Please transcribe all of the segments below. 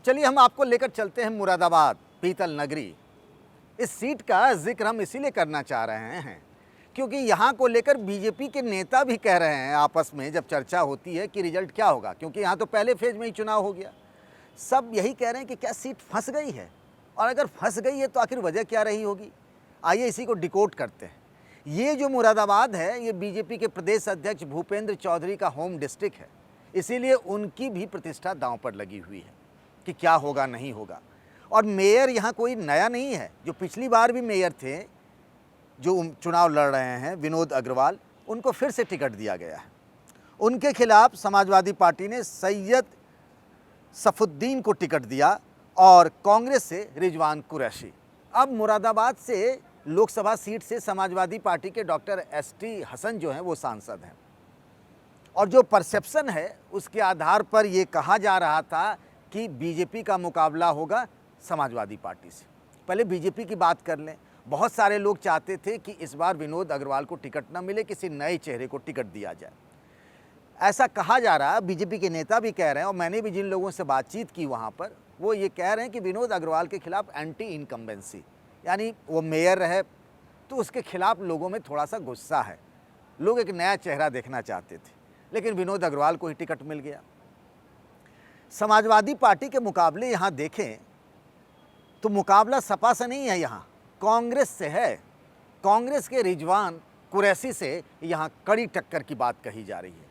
अब चलिए हम आपको लेकर चलते हैं मुरादाबाद, पीतल नगरी। इस सीट का जिक्र हम इसीलिए करना चाह रहे हैं क्योंकि यहाँ को लेकर बीजेपी के नेता भी कह रहे हैं आपस में जब चर्चा होती है कि रिजल्ट क्या होगा, क्योंकि यहाँ तो पहले फेज में ही चुनाव हो गया। सब यही कह रहे हैं कि क्या सीट फंस गई है, और अगर फंस गई है तो आखिर वजह क्या रही होगी। आइए इसी को डिकोड करते हैं। ये जो मुरादाबाद है ये बीजेपी के प्रदेश अध्यक्ष भूपेंद्र चौधरी का होम डिस्ट्रिक्ट है, इसीलिए उनकी भी प्रतिष्ठा दांव पर लगी हुई है कि क्या होगा नहीं होगा। और मेयर यहाँ कोई नया नहीं है, जो पिछली बार भी मेयर थे जो चुनाव लड़ रहे हैं विनोद अग्रवाल, उनको फिर से टिकट दिया गया है। उनके खिलाफ समाजवादी पार्टी ने सैयद सफुद्दीन को टिकट दिया और कांग्रेस से रिजवान कुरैशी। अब मुरादाबाद से लोकसभा सीट से समाजवादी पार्टी के डॉक्टर एसटी हसन जो हैं वो सांसद हैं, और जो परसेप्शन है उसके आधार पर ये कहा जा रहा था कि बीजेपी का मुकाबला होगा समाजवादी पार्टी से। पहले बीजेपी की बात कर लें। बहुत सारे लोग चाहते थे कि इस बार विनोद अग्रवाल को टिकट न मिले, किसी नए चेहरे को टिकट दिया जाए, ऐसा कहा जा रहा है। बीजेपी के नेता भी कह रहे हैं, और मैंने भी जिन लोगों से बातचीत की वहाँ पर, वो ये कह रहे हैं कि विनोद अग्रवाल के खिलाफ एंटी इनकम्बेंसी, यानी वो मेयर रहे तो उसके खिलाफ लोगों में थोड़ा सा गुस्सा है। लोग एक नया चेहरा देखना चाहते थे, लेकिन विनोद अग्रवाल को ही टिकट मिल गया। समाजवादी पार्टी के मुकाबले यहाँ देखें तो मुकाबला सपा से नहीं है, यहाँ कांग्रेस से है। कांग्रेस के रिजवान कुरैशी से यहाँ कड़ी टक्कर की बात कही जा रही है।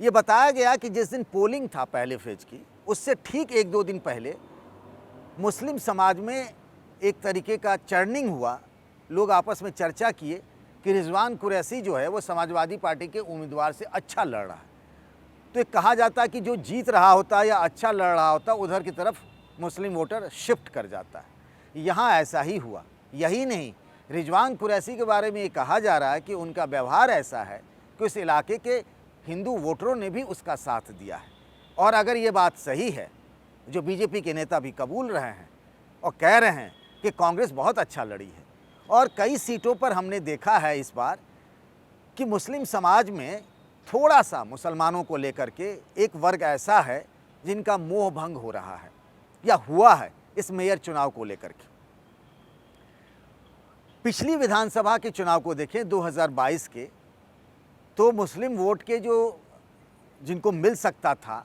ये बताया गया कि जिस दिन पोलिंग था पहले फेज की, उससे ठीक 1-2 दिन पहले मुस्लिम समाज में एक तरीके का चर्निंग हुआ। लोग आपस में चर्चा किए कि रिजवान कुरैशी जो है वो समाजवादी पार्टी के उम्मीदवार से अच्छा लड़ रहा है। तो ये कहा जाता है कि जो जीत रहा होता या अच्छा लड़ रहा होता उधर की तरफ मुस्लिम वोटर शिफ्ट कर जाता है। यहाँ ऐसा ही हुआ। यही नहीं, रिजवान कुरैशी के बारे में ये कहा जा रहा है कि उनका व्यवहार ऐसा है कि उस इलाके के हिंदू वोटरों ने भी उसका साथ दिया है। और अगर ये बात सही है, जो बीजेपी के नेता भी कबूल रहे हैं और कह रहे हैं कि कांग्रेस बहुत अच्छा लड़ी है, और कई सीटों पर हमने देखा है इस बार कि मुस्लिम समाज में थोड़ा सा मुसलमानों को लेकर के एक वर्ग ऐसा है जिनका मोह भंग हो रहा है या हुआ है इस मेयर चुनाव को लेकर के। पिछली विधानसभा के चुनाव को देखें 2022 के, तो मुस्लिम वोट के जो जिनको मिल सकता था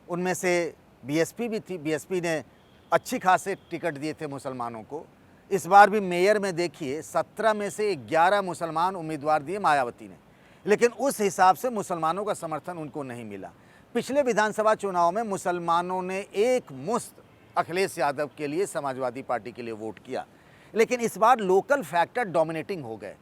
उनमें से बीएसपी भी थी। बीएसपी ने अच्छी खासे टिकट दिए थे मुसलमानों को। इस बार भी मेयर में देखिए 17 में से 11 मुसलमान उम्मीदवार दिए मायावती ने, लेकिन उस हिसाब से मुसलमानों का समर्थन उनको नहीं मिला। पिछले विधानसभा चुनाव में मुसलमानों ने एक मुश्त अखिलेश यादव के लिए, समाजवादी पार्टी के लिए वोट किया, लेकिन इस बार लोकल फैक्टर डोमिनेटिंग हो गए।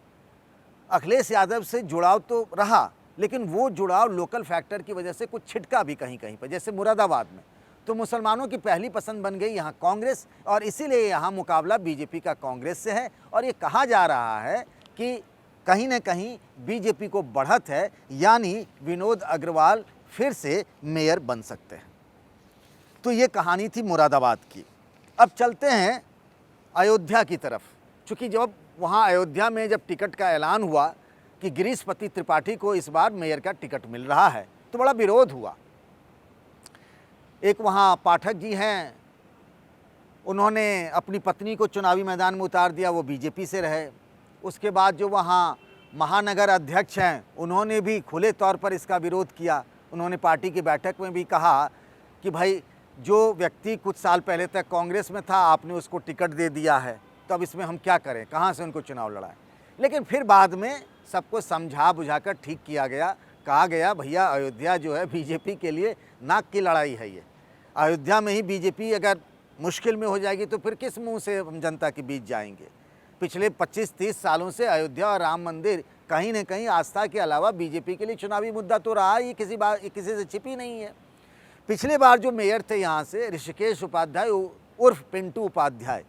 अखिलेश यादव से जुड़ाव तो रहा, लेकिन वो जुड़ाव लोकल फैक्टर की वजह से कुछ छिटका भी कहीं कहीं पर, जैसे मुरादाबाद में। तो मुसलमानों की पहली पसंद बन गई यहाँ कांग्रेस, और इसीलिए यहाँ मुकाबला बीजेपी का कांग्रेस से है। और ये कहा जा रहा है कि कहीं न कहीं बीजेपी को बढ़त है, यानी विनोद अग्रवाल फिर से मेयर बन सकते हैं। तो ये कहानी थी मुरादाबाद की। अब चलते हैं अयोध्या की तरफ। चूँकि जब वहाँ अयोध्या में जब टिकट का ऐलान हुआ कि गिरीशपति त्रिपाठी को इस बार मेयर का टिकट मिल रहा है, तो बड़ा विरोध हुआ। एक वहाँ पाठक जी हैं, उन्होंने अपनी पत्नी को चुनावी मैदान में उतार दिया, वो बीजेपी से रहे। उसके बाद जो वहाँ महानगर अध्यक्ष हैं, उन्होंने भी खुले तौर पर इसका विरोध किया। उन्होंने पार्टी की बैठक में भी कहा कि भाई जो व्यक्ति कुछ साल पहले तक कांग्रेस में था, आपने उसको टिकट दे दिया है, तो अब इसमें हम क्या करें, कहाँ से उनको चुनाव लड़ाएं। लेकिन फिर बाद में सबको समझा बुझाकर ठीक किया गया। कहा गया भैया अयोध्या जो है बीजेपी के लिए नाक की लड़ाई है। ये अयोध्या में ही बीजेपी अगर मुश्किल में हो जाएगी तो फिर किस मुंह से हम जनता के बीच जाएंगे। पिछले 25-30 सालों से अयोध्या और राम मंदिर कहीं न कहीं आस्था के अलावा बीजेपी के लिए चुनावी मुद्दा तो रहा। ये किसी से छिपी नहीं है। पिछले बार जो मेयर थे यहाँ से ऋषिकेश उपाध्याय उर्फ पिंटू उपाध्याय,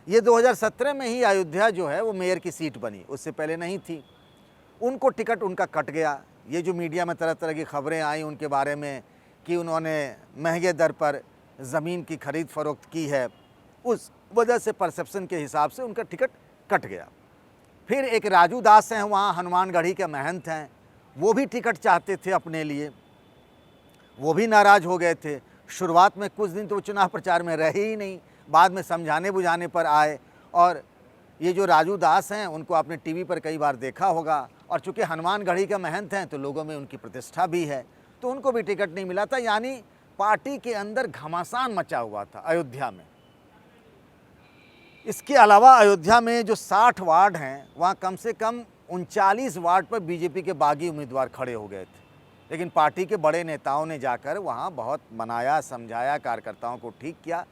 ये 2017 में ही अयोध्या जो है वो मेयर की सीट बनी, उससे पहले नहीं थी। उनको टिकट उनका कट गया। ये जो मीडिया में तरह तरह की खबरें आई उनके बारे में कि उन्होंने महंगे दर पर ज़मीन की खरीद फरोख्त की है, उस वजह से परसेप्शन के हिसाब से उनका टिकट कट गया। फिर एक राजू दास हैं, वहाँ हनुमानगढ़ी के महंत हैं, वो भी टिकट चाहते थे अपने लिए, वो भी नाराज़ हो गए थे। शुरुआत में कुछ दिन तो वो चुनाव प्रचार में रहे ही नहीं, बाद में समझाने बुझाने पर आए। और ये जो राजू दास हैं उनको आपने टीवी पर कई बार देखा होगा, और चूँकि हनुमानगढ़ी का महंत हैं तो लोगों में उनकी प्रतिष्ठा भी है, तो उनको भी टिकट नहीं मिला था। यानी पार्टी के अंदर घमासान मचा हुआ था अयोध्या में। इसके अलावा अयोध्या में जो 60 वार्ड हैं वहाँ कम से कम 39 वार्ड पर बीजेपी के बागी उम्मीदवार खड़े हो गए थे, लेकिन पार्टी के बड़े नेताओं ने जाकर वहाँ बहुत मनाया, समझाया, कार्यकर्ताओं को ठीक किया,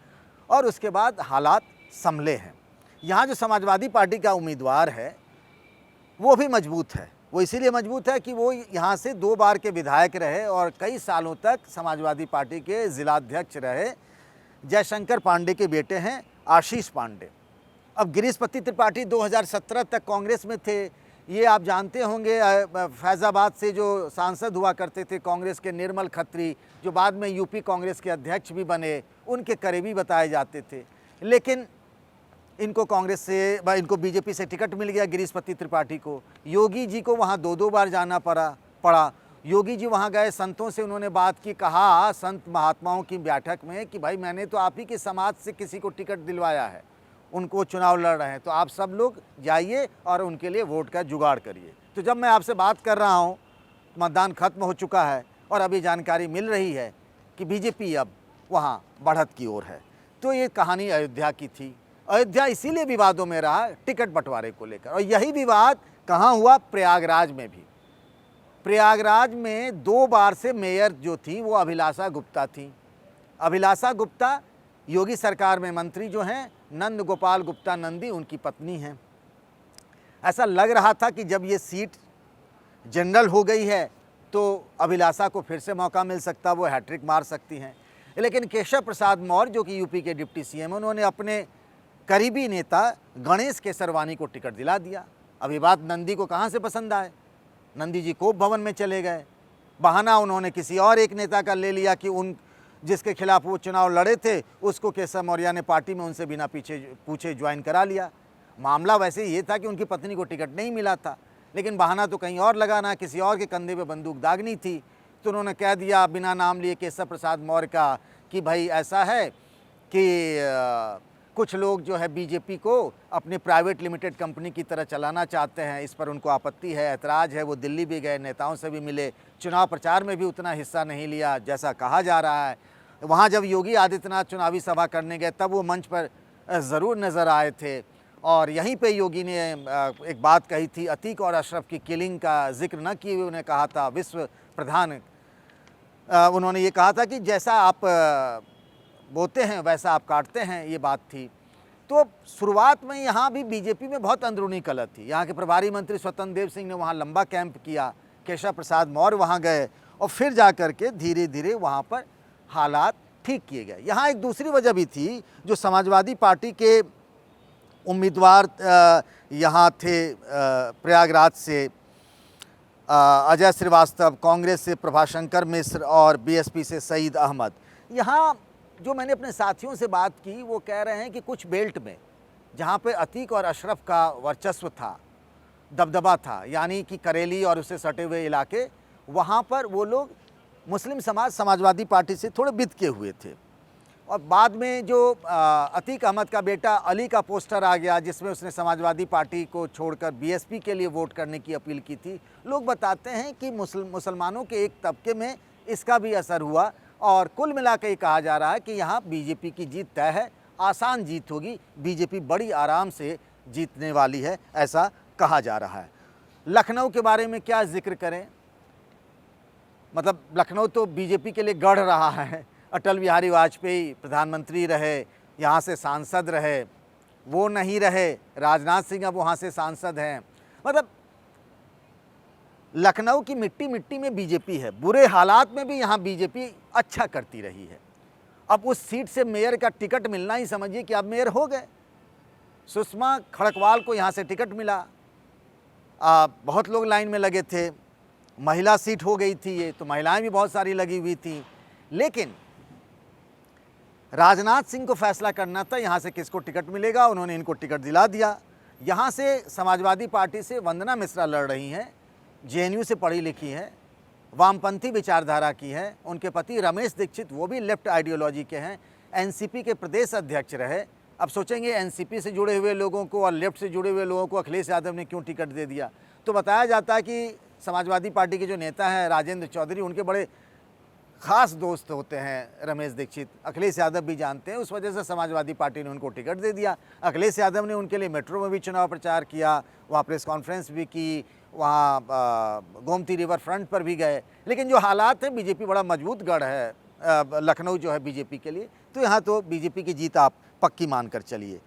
और उसके बाद हालात संभले हैं। यहाँ जो समाजवादी पार्टी का उम्मीदवार है वो भी मजबूत है। वो इसीलिए मजबूत है कि वो यहाँ से 2 बार के विधायक रहे और कई सालों तक समाजवादी पार्टी के जिलाध्यक्ष रहे। जयशंकर पांडे के बेटे हैं आशीष पांडे। अब गिरीशपति त्रिपाठी 2017 तक कांग्रेस में थे, ये आप जानते होंगे। फैज़ाबाद से जो सांसद हुआ करते थे कांग्रेस के, निर्मल खत्री, जो बाद में यूपी कांग्रेस के अध्यक्ष भी बने, उनके करीबी बताए जाते थे। लेकिन इनको कांग्रेस से, इनको बीजेपी से टिकट मिल गया गिरीशपति त्रिपाठी को। योगी जी को वहाँ 2-2 बार जाना पड़ा। योगी जी वहाँ गए, संतों से उन्होंने बात की, कहा संत महात्माओं की बैठक में कि भाई मैंने तो आप ही के समाज से किसी को टिकट दिलवाया है, उनको चुनाव लड़ रहे हैं, तो आप सब लोग जाइए और उनके लिए वोट का जुगाड़ करिए। तो जब मैं आपसे बात कर रहा हूँ मतदान खत्म हो चुका है और अभी जानकारी मिल रही है कि बीजेपी अब वहाँ बढ़त की ओर है। तो ये कहानी अयोध्या की थी। अयोध्या इसीलिए विवादों में रहा टिकट बंटवारे को लेकर, और यही विवाद कहाँ हुआ? प्रयागराज में भी। प्रयागराज में 2 बार से मेयर जो थी वो अभिलाषा गुप्ता थी। अभिलाषा गुप्ता योगी सरकार में मंत्री जो हैं नंद गोपाल गुप्ता नंदी, उनकी पत्नी हैं। ऐसा लग रहा था कि जब ये सीट जनरल हो गई है तो अभिलाषा को फिर से मौका मिल सकता, वो हैट्रिक मार सकती हैं। लेकिन केशव प्रसाद मौर्य जो कि यूपी के डिप्टी सीएम, उन्होंने अपने करीबी नेता गणेश केसरवानी को टिकट दिला दिया। अब ये बात नंदी को कहाँ से पसंद आए? नंदी जी कोप भवन में चले गए। बहाना उन्होंने किसी और एक नेता का ले लिया कि उन जिसके खिलाफ वो चुनाव लड़े थे उसको केशव मौर्य ने पार्टी में उनसे बिना पूछे ज्वाइन करा लिया। मामला वैसे ये था कि उनकी पत्नी को टिकट नहीं मिला था, लेकिन बहाना तो कहीं और लगाना, किसी और के कंधे पे बंदूक दागनी थी। तो उन्होंने कह दिया बिना नाम लिए केशव प्रसाद मौर्य का कि भाई ऐसा है कि कुछ लोग जो है बीजेपी को अपनी प्राइवेट लिमिटेड कंपनी की तरह चलाना चाहते हैं, इस पर उनको आपत्ति है, ऐतराज़ है। वो दिल्ली भी गए, नेताओं से भी मिले, चुनाव प्रचार में भी उतना हिस्सा नहीं लिया जैसा कहा जा रहा है। वहाँ जब योगी आदित्यनाथ चुनावी सभा करने गए तब वो मंच पर ज़रूर नज़र आए थे, और यहीं पे योगी ने एक बात कही थी, अतीक और अशरफ की किलिंग का जिक्र न किए हुए उन्हें कहा था विश्व प्रधान। उन्होंने ये कहा था कि जैसा आप बोते हैं वैसा आप काटते हैं, ये बात थी। तो शुरुआत में यहाँ भी बीजेपी में बहुत अंदरूनी कलह थी। यहाँ के प्रभारी मंत्री स्वतंत्र देव सिंह ने वहाँ लंबा कैंप किया, केशव प्रसाद मौर्य वहाँ गए, और फिर जा कर के धीरे धीरे वहाँ पर हालात ठीक किए गए। यहाँ एक दूसरी वजह भी थी, जो समाजवादी पार्टी के उम्मीदवार यहाँ थे प्रयागराज से अजय श्रीवास्तव, कांग्रेस से प्रभाशंकर मिश्र और बीएसपी से सईद अहमद। यहाँ जो मैंने अपने साथियों से बात की वो कह रहे हैं कि कुछ बेल्ट में जहाँ पे अतीक और अशरफ का वर्चस्व था, दबदबा था, यानी कि करेली और उससे सटे हुए इलाके, वहाँ पर वो लोग मुस्लिम समाज समाजवादी पार्टी से थोड़े बिदके हुए थे। और बाद में जो अतीक अहमद का बेटा अली का पोस्टर आ गया जिसमें उसने समाजवादी पार्टी को छोड़कर बीएसपी के लिए वोट करने की अपील की थी, लोग बताते हैं कि मुसलमानों के एक तबके में इसका भी असर हुआ, और कुल मिलाकर ये कहा जा रहा है कि यहाँ बीजेपी की जीत तय है, आसान जीत होगी, बीजेपी बड़ी आराम से जीतने वाली है, ऐसा कहा जा रहा है। लखनऊ के बारे में क्या जिक्र करें, मतलब लखनऊ तो बीजेपी के लिए गढ़ रहा है। अटल बिहारी वाजपेयी प्रधानमंत्री रहे, यहाँ से सांसद रहे, वो नहीं रहे, राजनाथ सिंह अब वहाँ से सांसद हैं। मतलब लखनऊ की मिट्टी मिट्टी में बीजेपी है, बुरे हालात में भी यहाँ बीजेपी अच्छा करती रही है। अब उस सीट से मेयर का टिकट मिलना ही समझिए कि अब मेयर हो गए। सुषमा खड़कवाल को यहाँ से टिकट मिला, बहुत लोग लाइन में लगे थे, महिला सीट हो गई थी ये, तो महिलाएं भी बहुत सारी लगी हुई थी। लेकिन राजनाथ सिंह को फैसला करना था यहाँ से किसको टिकट मिलेगा, उन्होंने इनको टिकट दिला दिया। यहाँ से समाजवादी पार्टी से वंदना मिश्रा लड़ रही हैं, जेएनयू से पढ़ी लिखी हैं, वामपंथी विचारधारा की है। उनके पति रमेश दीक्षित वो भी लेफ्ट आइडियोलॉजी के हैं, एनसीपी के प्रदेश अध्यक्ष रहे। अब सोचेंगे एनसीपी से जुड़े हुए लोगों को और लेफ्ट से जुड़े हुए लोगों को अखिलेश यादव ने क्यों टिकट दे दिया। तो बताया जाता है कि समाजवादी पार्टी के जो नेता हैं राजेंद्र चौधरी, उनके बड़े ख़ास दोस्त होते हैं रमेश दीक्षित, अखिलेश यादव भी जानते हैं, उस वजह से समाजवादी पार्टी ने उनको टिकट दे दिया। अखिलेश यादव ने उनके लिए मेट्रो में भी चुनाव प्रचार किया, वहाँ प्रेस कॉन्फ्रेंस भी की, वहाँ गोमती रिवर फ्रंट पर भी गए। लेकिन जो हालात है, बीजेपी बड़ा मजबूत गढ़ है लखनऊ जो है बीजेपी के लिए, तो यहाँ तो बीजेपी की जीत आप पक्की मान कर चलिए।